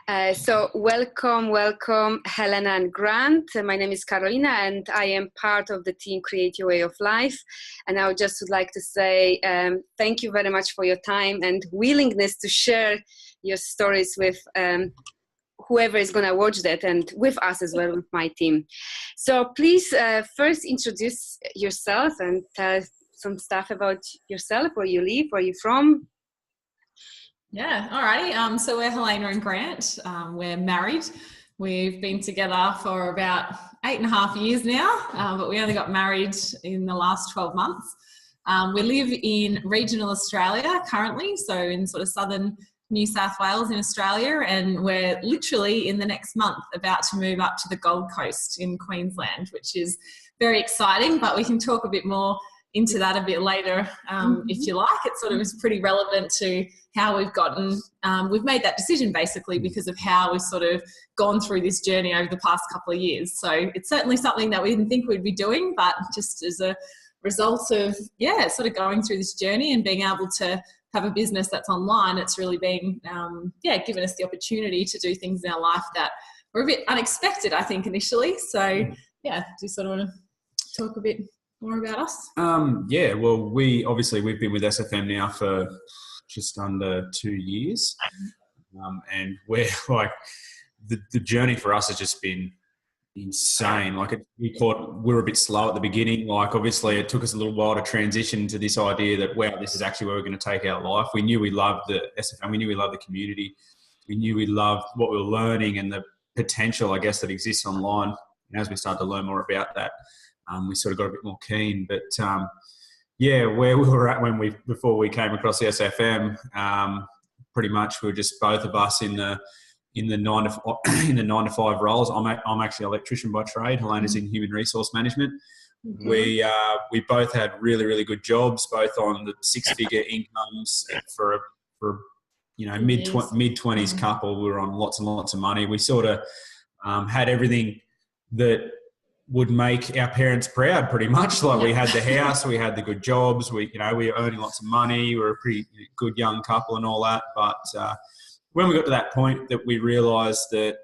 So welcome, Helena and Grant. My name is Karolina, and I am part of the team Create Your Way of Life. And I would just would like to say thank you very much for your time and willingness to share your stories with whoever is going to watch that, and with us as well, with my team. So please first introduce yourself and tell some stuff about yourself, where you live, where you're from. Yeah, alrighty. So we're Helena and Grant. We're married. We've been together for about 8.5 years now, but we only got married in the last 12 months. We live in regional Australia currently, so in sort of southern New South Wales in Australia, and we're literally in the next month about to move up to the Gold Coast in Queensland, which is very exciting, but we can talk a bit more into that a bit later if you like. It sort of is pretty relevant to how we've made that decision basically because of how we've sort of gone through this journey over the past couple of years. So it's certainly something that we didn't think we'd be doing, but just as a result of, sort of going through this journey and being able to have a business that's online, it's really been, given us the opportunity to do things in our life that were a bit unexpected, I think, initially. So, do you sort of want to talk a bit more about us? Well, we've been with SFM now for just under 2 years, and we're like the journey for us has just been insane. Like we were a bit slow at the beginning. Like obviously it took us a little while to transition to this idea that wow, this is actually where we're going to take our life. We knew we loved the SFM. We knew we loved the community. We knew we loved what we were learning and the potential, I guess, that exists online. And as we started to learn more about that, we sort of got a bit more keen. But where we were at before we came across the SFM, pretty much we were just both of us in the 9 to 5 roles. I'm actually an electrician by trade. Helena's in human resource management. Mm-hmm. We both had really, really good jobs, both on the 6-figure incomes for mid-20s couple. We were on lots and lots of money. We sort of had everything that would make our parents proud, pretty much. Like we had the house, we had the good jobs, we were earning lots of money, we were a pretty good young couple and all that. But when we got to that point that we realised that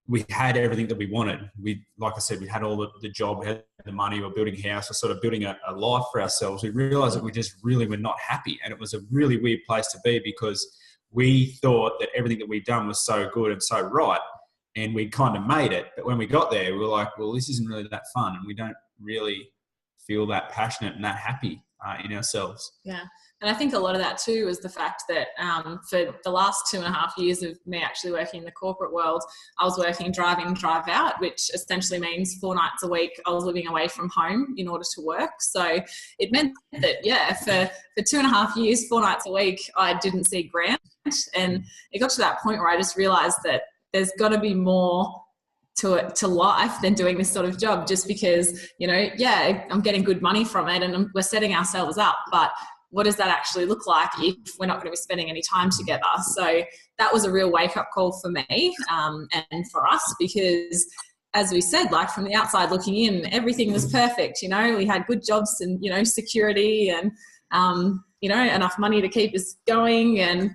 we had everything that we wanted. Like I said, we had all the job, we had the money, we were building a house, we're sort of building a life for ourselves. We realised that we just really were not happy, and it was a really weird place to be because we thought that everything that we'd done was so good and so right. And we kind of made it. But when we got there, we were like, well, this isn't really that fun. And we don't really feel that passionate and that happy in ourselves. Yeah. And I think a lot of that too was the fact that for the last 2.5 years of me actually working in the corporate world, I was working drive in, drive out, which essentially means 4 nights a week I was living away from home in order to work. So it meant that, for 2.5 years, 4 nights a week, I didn't see Grant. And it got to that point where I just realised that there's got to be more to life than doing this sort of job, just because, I'm getting good money from it and we're setting ourselves up. But what does that actually look like if we're not going to be spending any time together? So that was a real wake-up call for me and for us, because as we said, like from the outside looking in, everything was perfect. We had good jobs and, security and, enough money to keep us going. And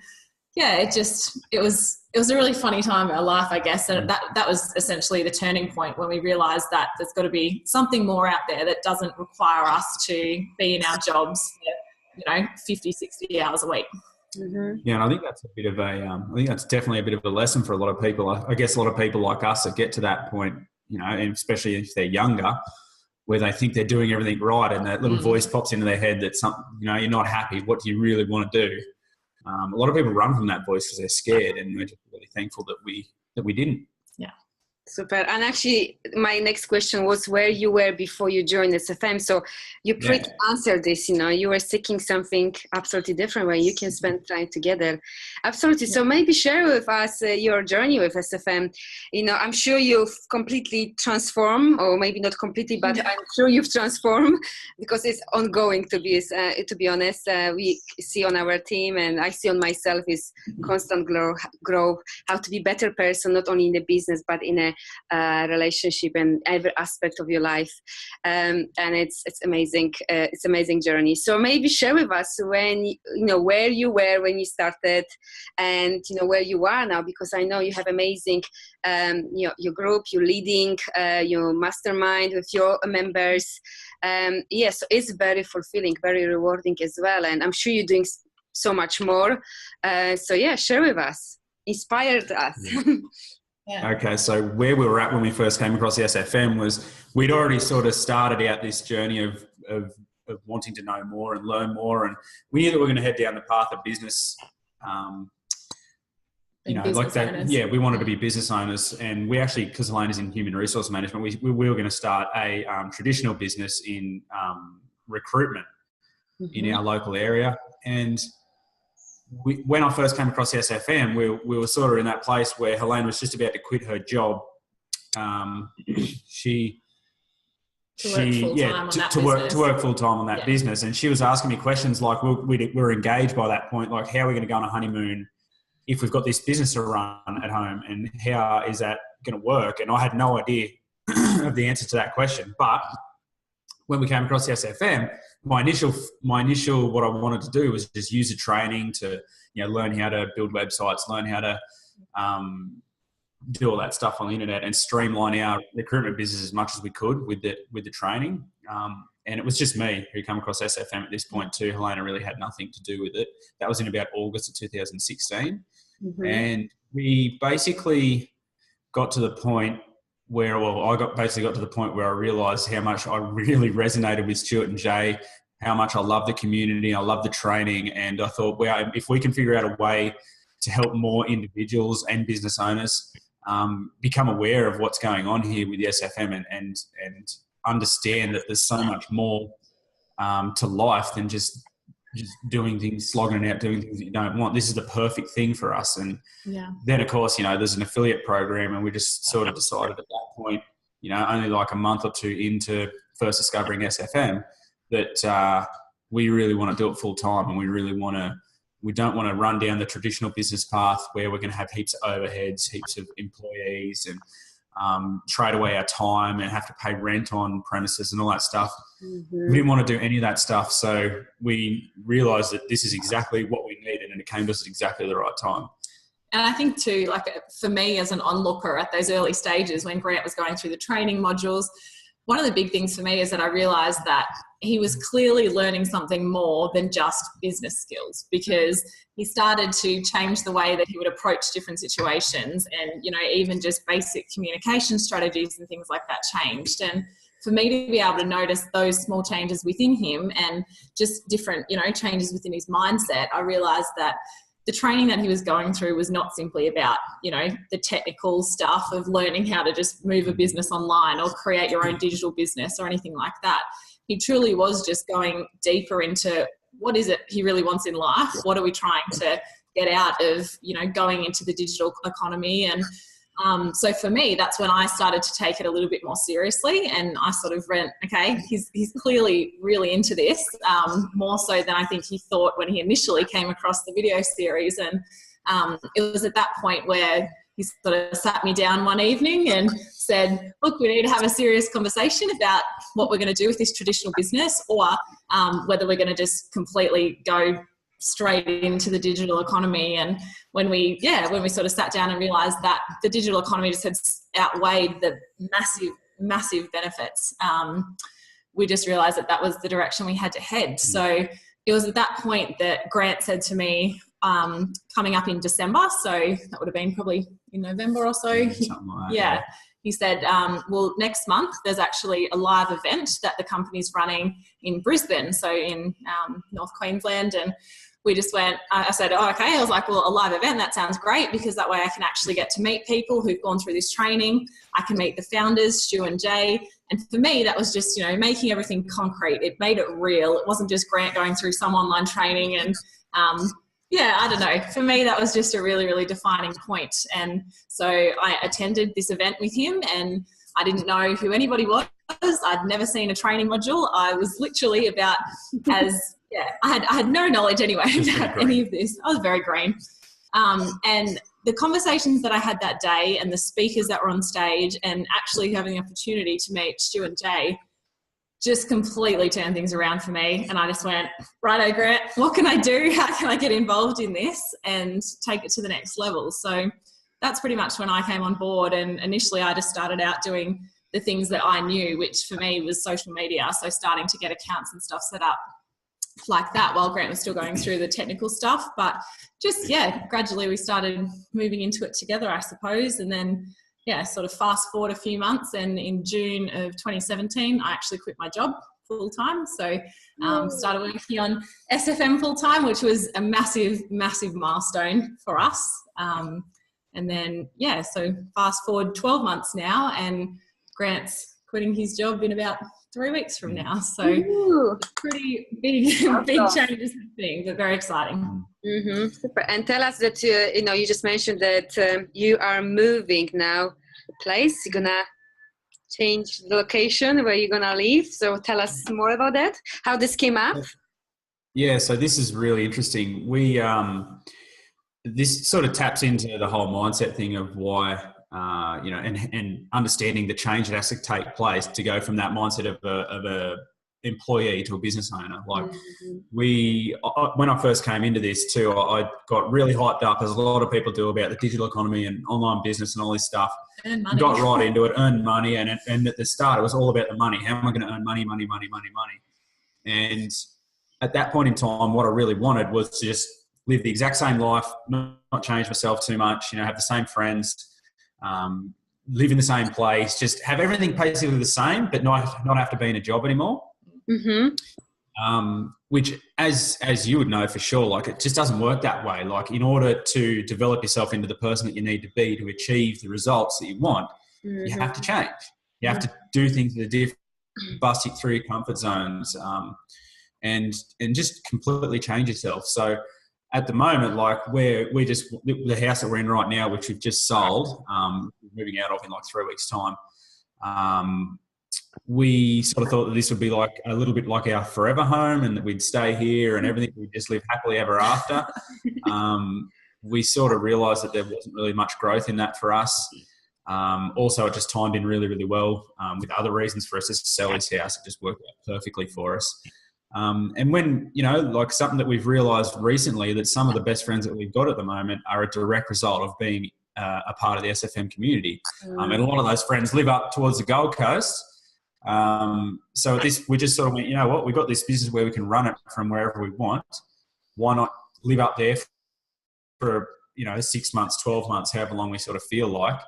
it was a really funny time in our life, I guess. And that was essentially the turning point when we realised that there's got to be something more out there that doesn't require us to be in our jobs, 50, 60 hours a week. Mm-hmm. Yeah, and I think that's I think that's definitely a bit of a lesson for a lot of people. I guess a lot of people like us that get to that point, and especially if they're younger, where they think they're doing everything right and that little voice pops into their head that something, you're not happy. What do you really want to do? A lot of people run from that voice because they're scared, and we're just really thankful that we didn't. Yeah. Super. And actually, my next question was where you were before you joined SFM. So you pretty answered this, you were seeking something absolutely different where you can spend time together. Absolutely. Yeah. So maybe share with us your journey with SFM. I'm sure you've completely transformed, or maybe not completely, but I'm sure you've transformed because it's ongoing, to be honest. We see on our team, and I see on myself, is constant growth, how to be a better person, not only in the business, but in a relationship and every aspect of your life. And it's amazing. It's amazing journey. So maybe share with us where you were when you started, and where you are now, because I know you have amazing your group, you're leading your mastermind with your members. So it's very fulfilling, very rewarding as well, and I'm sure you're doing so much more. Share with us, inspired us. Yeah. Okay, so where we were at when we first came across the SFM was we'd already sort of started out this journey of wanting to know more and learn more, and we knew that we were going to head down the path of business. We wanted to be business owners, and we actually, because Helena's in human resource management, we were going to start a traditional business in recruitment in our local area. And when I first came across the SFM, we were sort of in that place where Helena was just about to quit her job. To work full time on that business, and she was asking me questions like, we were engaged by that point, like, how are we going to go on a honeymoon if we've got this business to run at home, and how is that going to work? And I had no idea of the answer to that question. But when we came across the SFM, my initial what I wanted to do was just use the training to learn how to build websites, learn how to do all that stuff on the internet, and streamline our recruitment business as much as we could with the training. And it was just me who came across SFM at this point too. Helena really had nothing to do with it. That was in about August of 2016. Mm-hmm. And we basically got to the point where, I got to the point where I realised how much I really resonated with Stuart and Jay, how much I love the community, I love the training. And I thought, well, if we can figure out a way to help more individuals and business owners become aware of what's going on here with the SFM and understand that there's so much more to life than just doing things, slogging it out, doing things that you don't want. This is the perfect thing for us. And then, of course, there's an affiliate program, and we just sort of decided at that point, only like a month or two into first discovering SFM, that we really want to do it full time, and we don't want to run down the traditional business path where we're going to have heaps of overheads, heaps of employees, and trade away our time and have to pay rent on premises and all that stuff. Mm-hmm. We didn't want to do any of that stuff. So we realised that this is exactly what we needed, and it came to us at exactly the right time. And I think too, like for me as an onlooker at those early stages when Grant was going through the training modules, one of the big things for me is that I realised that he was clearly learning something more than just business skills, because he started to change the way that he would approach different situations, and, even just basic communication strategies and things like that changed. And for me to be able to notice those small changes within him and just different, changes within his mindset, I realised that the training that he was going through was not simply about, the technical stuff of learning how to just move a business online or create your own digital business or anything like that. He truly was just going deeper into what is it he really wants in life? What are we trying to get out of, going into the digital economy? And so for me, that's when I started to take it a little bit more seriously, and I sort of went, okay, he's clearly really into this, more so than I think he thought when he initially came across the video series. And it was at that point where he sort of sat me down one evening and said, look, we need to have a serious conversation about what we're going to do with this traditional business, or whether we're going to just completely go straight into the digital economy. And when we sort of sat down and realized that the digital economy just had outweighed the massive benefits, we just realized that was the direction we had to head. So it was at that point that Grant said to me, coming up in December, so that would have been probably in November or so. Something like that. He said, well, next month there's actually a live event that the company's running in Brisbane, so in North Queensland. And we just went, I said, oh, okay. I was like, well, a live event, that sounds great, because that way I can actually get to meet people who've gone through this training. I can meet the founders, Stu and Jay. And for me, that was just, making everything concrete. It made it real. It wasn't just Grant going through some online training. And I don't know. For me, that was just a really, really defining point. And so I attended this event with him, and I didn't know who anybody was. I'd never seen a training module. I was literally about I had no knowledge anyway about any of this. I was very green. And the conversations that I had that day and the speakers that were on stage and actually having the opportunity to meet Stu and Jay just completely turned things around for me. And I just went, righto, Grant, what can I do? How can I get involved in this and take it to the next level? So that's pretty much when I came on board. And initially I just started out doing the things that I knew, which for me was social media. So starting to get accounts and stuff set up like that while Grant was still going through the technical stuff. But just, yeah, gradually we started moving into it together, I suppose. And then, yeah, sort of fast forward a few months, and in June of 2017, I actually quit my job full time. So started working on SFM full time, which was a massive, massive milestone for us. And then, yeah, so fast forward 12 months now, and Grant's quitting his job in about 3 weeks from now. So pretty big changes happening, but very exciting. Super. And tell us that, you just mentioned that you are moving now place. You're going to change the location where you're going to live. So tell us more about that, how this came up. Yeah, so this is really interesting. We, this sort of taps into the whole mindset thing of why, and understanding the change that has to take place to go from that mindset of a employee to a business owner. Like when I first came into this too, I got really hyped up, as a lot of people do, about the digital economy and online business and all this stuff. Got right into it, earned money, and at the start it was all about the money. How am I going to earn money? And at that point in time, what I really wanted was to just live the exact same life, not change myself too much, have the same friends, live in the same place, just have everything basically the same, but not have to be in a job anymore. Which, as you would know for sure, like, it just doesn't work that way. Like, in order to develop yourself into the person that you need to be to achieve the results that you want, you have to change. You have to do things that are different, bust it through your comfort zones, and just completely change yourself. So at the moment, like, we just, the house that we're in right now, which we've just sold, moving out of in like 3 weeks' time, we sort of thought that this would be like a little bit like our forever home, and that we'd stay here and everything, we'd just live happily ever after. We sort of realised that there wasn't really much growth in that for us. Also, it just timed in really, really well with other reasons for us to sell this house. It just worked out perfectly for us. And when, like, something that we've realised recently, that some of the best friends that we've got at the moment are a direct result of being a part of the SFM community. And a lot of those friends live up towards the Gold Coast. So we just sort of went, you know what, we've got this business where we can run it from wherever we want. Why not live up there for 6 months, 12 months, however long we sort of feel like,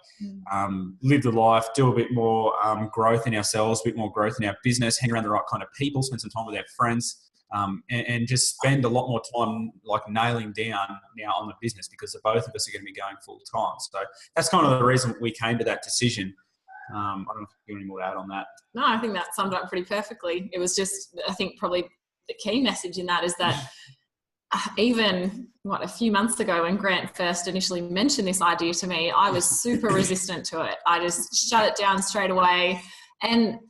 live the life, do a bit more growth in ourselves, a bit more growth in our business, hang around the right kind of people, spend some time with our friends, and just spend a lot more time like nailing down now on the business, because the both of us are going to be going full time. So that's kind of the reason we came to that decision. I don't know if you have any more to add on that. No, I think that summed up pretty perfectly. It was just, I think probably the key message in that is that even a few months ago, when Grant first initially mentioned this idea to me, I was super resistant to it. I just shut it down straight away. And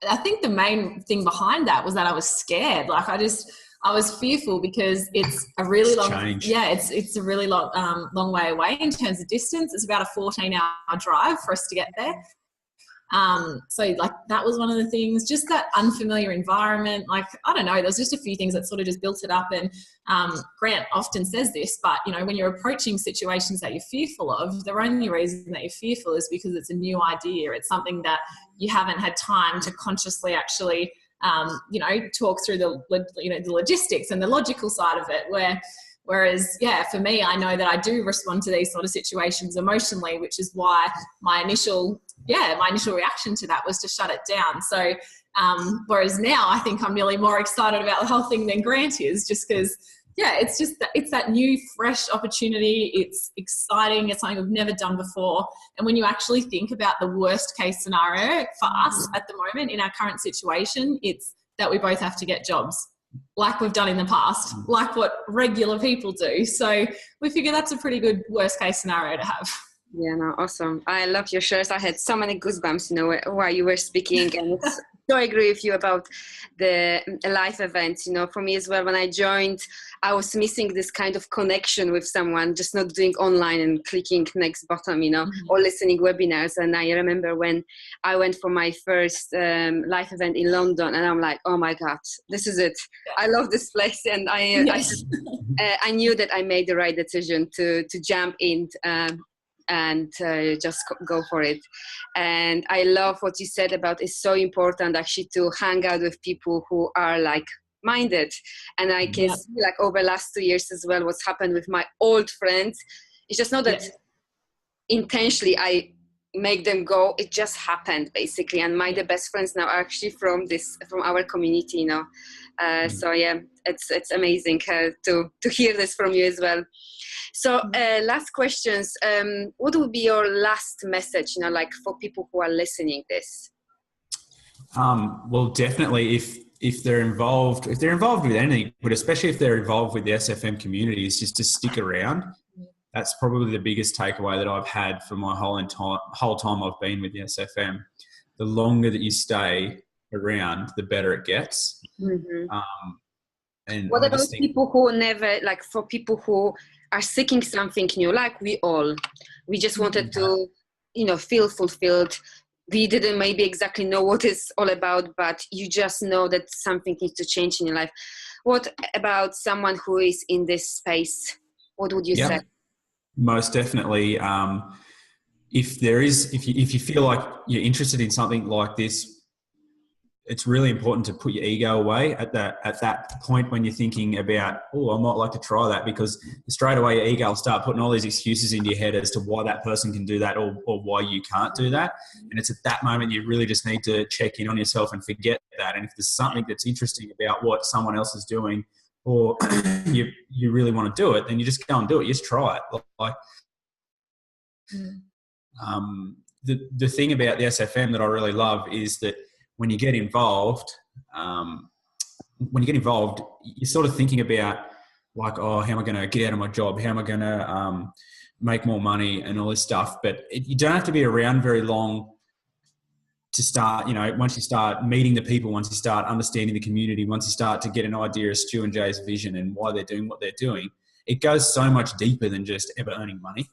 I think the main thing behind that was that I was scared. Like, I was fearful, because it's a really long, it's a really long way away in terms of distance. It's about a 14-hour drive for us to get there. So like, that was one of the things, just that unfamiliar environment. Like, I don't know, there's just a few things that sort of just built it up. And Grant often says this, but when you're approaching situations that you're fearful of, the only reason that you're fearful is because it's a new idea. It's something that you haven't had time to consciously actually, talk through the logistics and the logical side of it, Whereas, for me, I know that I do respond to these sort of situations emotionally, which is why my initial reaction to that was to shut it down. So, whereas now I think I'm really more excited about the whole thing than Grant is, just because, it's that new, fresh opportunity. It's exciting. It's something we've never done before. And when you actually think about the worst case scenario for us at the moment in our current situation, it's that we both have to get jobs, like we've done in the past, like what regular people do. So we figure that's a pretty good worst case scenario to have. Yeah, no, awesome. I love your shares. I had so many goosebumps, while you were speaking, and it's so agree with you about the live events. You know, for me as well, when I joined, I was missing this kind of connection with someone, just not doing online and clicking next button, you know, or listening webinars. And I remember when I went for my first live event in London, and I'm like, oh my God, this is it. I love this place. And I knew that I made the right decision to jump in and just go for it. And I love what you said about it's so important actually to hang out with people who are like-minded. And I can see like over the last 2 years as well what's happened with my old friends. It's just not that intentionally I make them go, it just happened basically. And the best friends now are actually from our community, you know. So yeah, it's amazing to hear this from you as well. So last questions. What would be your last message, you know, like for people who are listening this? Well, definitely if they're involved with anything, but especially if they're involved with the SFM community, is just to stick around. That's probably the biggest takeaway that I've had for my whole time I've been with the SFM. The longer that you stay around, the better it gets. And what about people who never, like for people who are seeking something new, like we just wanted to, you know, feel fulfilled. We didn't maybe exactly know what it's all about, but you just know that something needs to change in your life. What about someone who is in this space? What would you say? Most definitely. If you feel like you're interested in something like this, it's really important to put your ego away at that point when you're thinking about, I might like to try that, because straight away your ego will start putting all these excuses into your head as to why that person can do that or why you can't do that. And it's at that moment you really just need to check in on yourself and forget that. And if there's something that's interesting about what someone else is doing, or you really want to do it, then you just go and do it. You just try it. Like, the thing about the SFM that I really love is that when you get involved, you're sort of thinking about like, how am I going to get out of my job? How am I going to make more money and all this stuff? But you don't have to be around very long to start, you know, once you start meeting the people, once you start understanding the community, once you start to get an idea of Stu and Jay's vision and why they're doing what they're doing, it goes so much deeper than just ever earning money.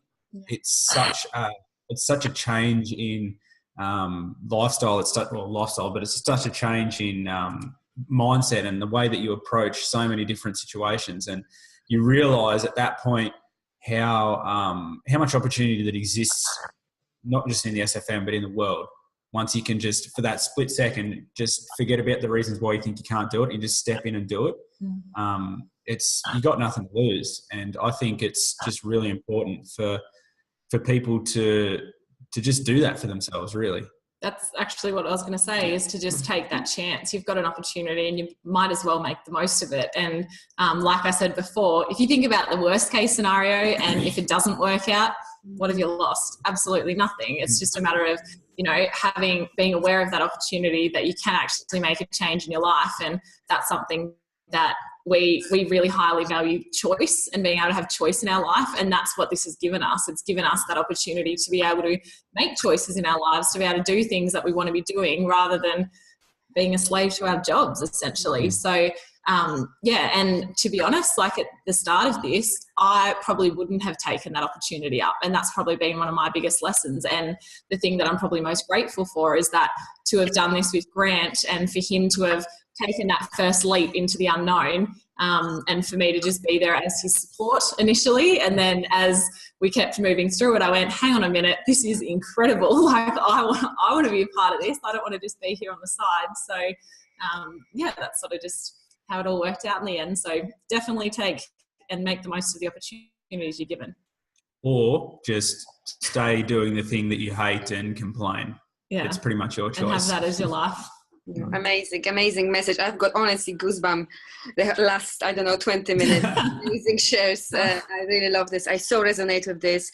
It's such a change in lifestyle. But it's such a change in mindset and the way that you approach so many different situations. And you realize at that point how much opportunity that exists, not just in the SFM, but in the world. Once you can just, for that split second, just forget about the reasons why you think you can't do it and just step in and do it. You got nothing to lose. And I think it's just really important for people to just do that for themselves, really. That's actually what I was going to say, is to just take that chance. You've got an opportunity and you might as well make the most of it. And like I said before, if you think about the worst case scenario and if it doesn't work out, what have you lost? Absolutely nothing. It's just a matter of, you know, being aware of that opportunity, that you can actually make a change in your life. And that's something that we really highly value, choice, and being able to have choice in our life. And that's what this has given us. It's given us that opportunity to be able to make choices in our lives, to be able to do things that we want to be doing rather than being a slave to our jobs, essentially. So, and to be honest, like at the start of this, I probably wouldn't have taken that opportunity up. And that's probably been one of my biggest lessons. And the thing that I'm probably most grateful for is that to have done this with Grant and for him to have taken that first leap into the unknown, and for me to just be there as his support initially. And then as we kept moving through it, I went, hang on a minute, this is incredible. Like I want to be a part of this. I don't want to just be here on the side. So that's sort of just how it all worked out in the end. So definitely take and make the most of the opportunities you're given. Or just stay doing the thing that you hate and complain. Yeah. It's pretty much your choice. And have that as your life. Amazing message. I've got honestly goosebumps the last 20 minutes. Amazing shares. I really love this. I so resonate with this.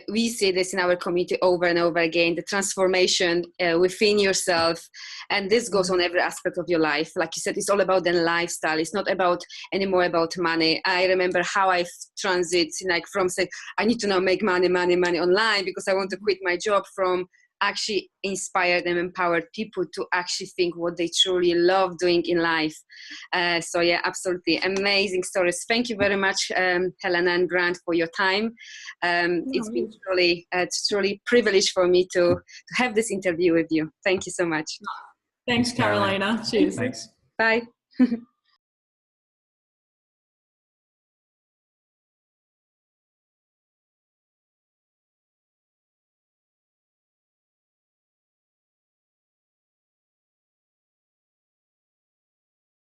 We see this in our community over and over again, the transformation within yourself, and this goes on every aspect of your life. Like you said, it's all about the lifestyle. It's not about anymore about money. I remember how I transit from saying I need to now make money online because I want to quit my job, from actually inspired and empowered people to actually think what they truly love doing in life. So yeah, absolutely amazing stories. Thank you very much, Helena and Grant, for your time. It's been truly privilege for me to have this interview with you. Thank you so much. Thanks, Karolina. Cheers. Thanks. Bye.